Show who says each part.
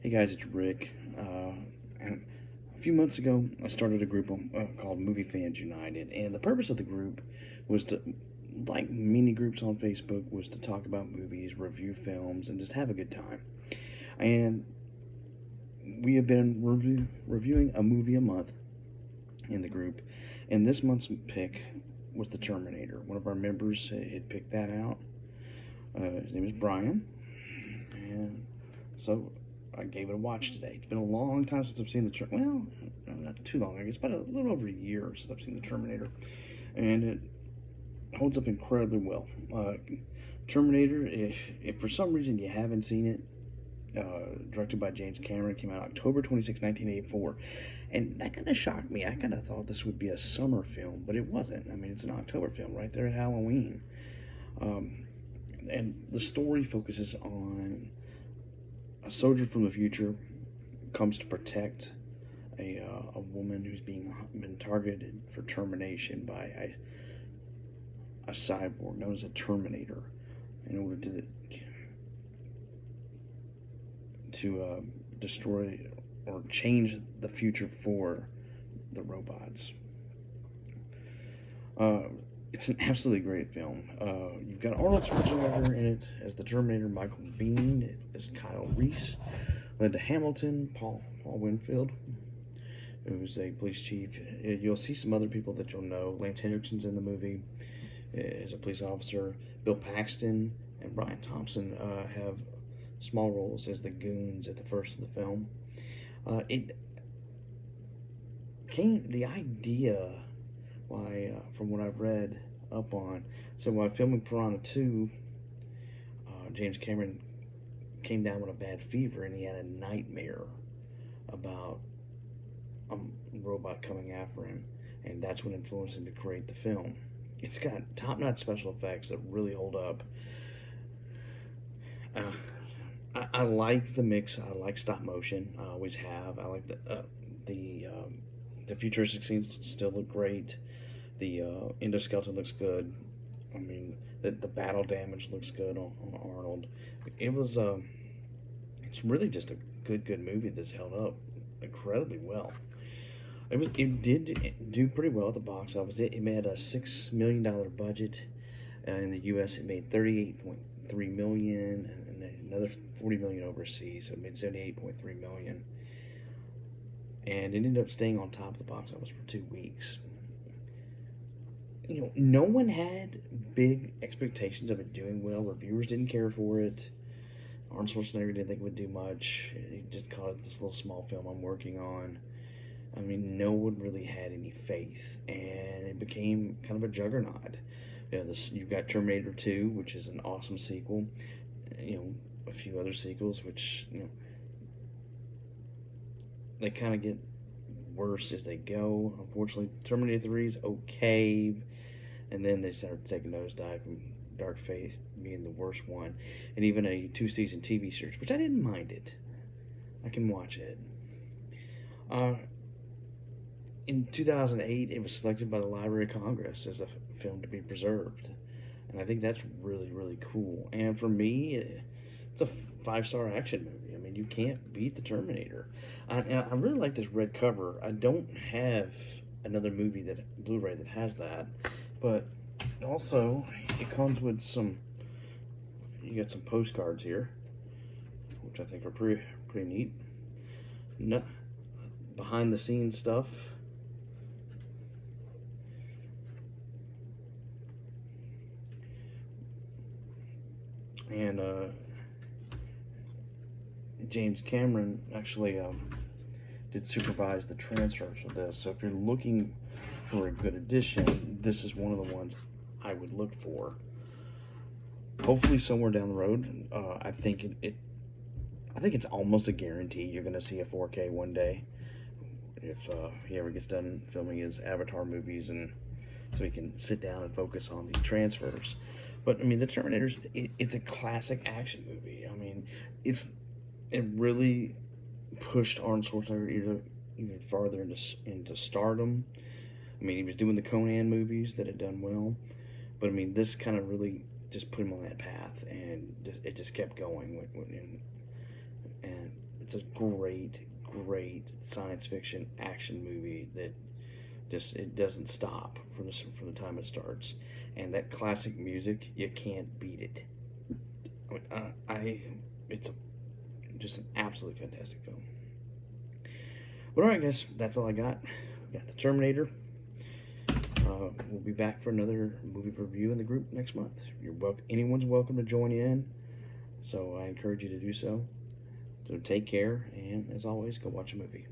Speaker 1: Hey guys, it's Rick. And a few months ago, I started a group called Movie Fans United, and the purpose of the group was to, like many groups on Facebook, was to talk about movies, review films, and just have a good time. And we have been reviewing a movie a month in the group, and this month's pick was The Terminator. One of our members had picked that out. His name is Brian, and so I gave it a watch today. It's been a long time since I've seen the Terminator. Well, not too long. I guess about a little over a year since I've seen the Terminator, and it holds up incredibly well. Terminator, if for some reason you haven't seen it, directed by James Cameron, came out October 26, 1984, and that kind of shocked me. I kind of thought this would be a summer film, but it wasn't. I mean, it's an October film right there at Halloween. And the story focuses on a soldier from the future comes to protect a woman who's been targeted for termination by a cyborg known as a Terminator, in order to destroy or change the future for the robots. It's an absolutely great film. You've got Arnold Schwarzenegger in it as the Terminator, Michael Biehn as Kyle Reese, Linda Hamilton, Paul Winfield, who's a police chief. You'll see some other people that you'll know. Lance Henriksen's in the movie as a police officer. Bill Paxton and Brian Thompson have small roles as the goons at the first of the film. The idea, why, from what I've read up on, so while filming Piranha 2, James Cameron came down with a bad fever and he had a nightmare about a robot coming after him, and that's what influenced him to create the film. It's got top-notch special effects that really hold up. I like the mix. I like stop motion. I always have. I like the futuristic scenes still look great. The endoskeleton looks good. I mean, the battle damage looks good on Arnold. It's really just a good movie that's held up incredibly well. It did do pretty well at the box office. It made a $6 million budget. In the U.S., it made $38.3 million, and another $40 million overseas. So it made $78.3 million, and it ended up staying on top of the box office for 2 weeks. No one had big expectations of it doing well. Reviewers didn't care for it. Arnold Schwarzenegger didn't think it would do much. He just called it this little small film I'm working on. I mean, no one really had any faith, and it became kind of a juggernaut. You've got Terminator 2, which is an awesome sequel. A few other sequels, which, they kind of get worse as they go. Unfortunately, Terminator 3 is okay, and then they started to take a nosedive, from Dark Fate being the worst one, and even a 2-season TV series, which I didn't mind it. I can watch it. In 2008, it was selected by the Library of Congress as a film to be preserved, and I think that's really, really cool. And for me, it's a 5-star action movie. I mean, you can't beat the Terminator. And I really like this red cover. I don't have another movie Blu-ray that has that, but also it comes with you got some postcards here, which I think are pretty neat. Behind the scenes stuff. And James Cameron actually did supervise the transfers of this. So if you're looking for a good edition, this is one of the ones I would look for. Hopefully, somewhere down the road, I think it's almost a guarantee you're going to see a 4K one day if he ever gets done filming his Avatar movies, and so he can sit down and focus on these transfers. But I mean, the Terminator's it's a classic action movie. I mean, it really pushed Arnold Schwarzenegger even farther into stardom. I mean, he was doing the Conan movies that had done well, but I mean, this kind of really just put him on that path, and it just kept going. And It's a great, great science fiction action movie that just it doesn't stop from the time it starts, and that classic music, you can't beat it. It's just an absolutely fantastic film. But all right, guys, that's all I got. We got the Terminator. We'll be back for another movie review in the group next month. You're welcome. Anyone's welcome to join in, so I encourage you to do so. So take care, and as always, go watch a movie.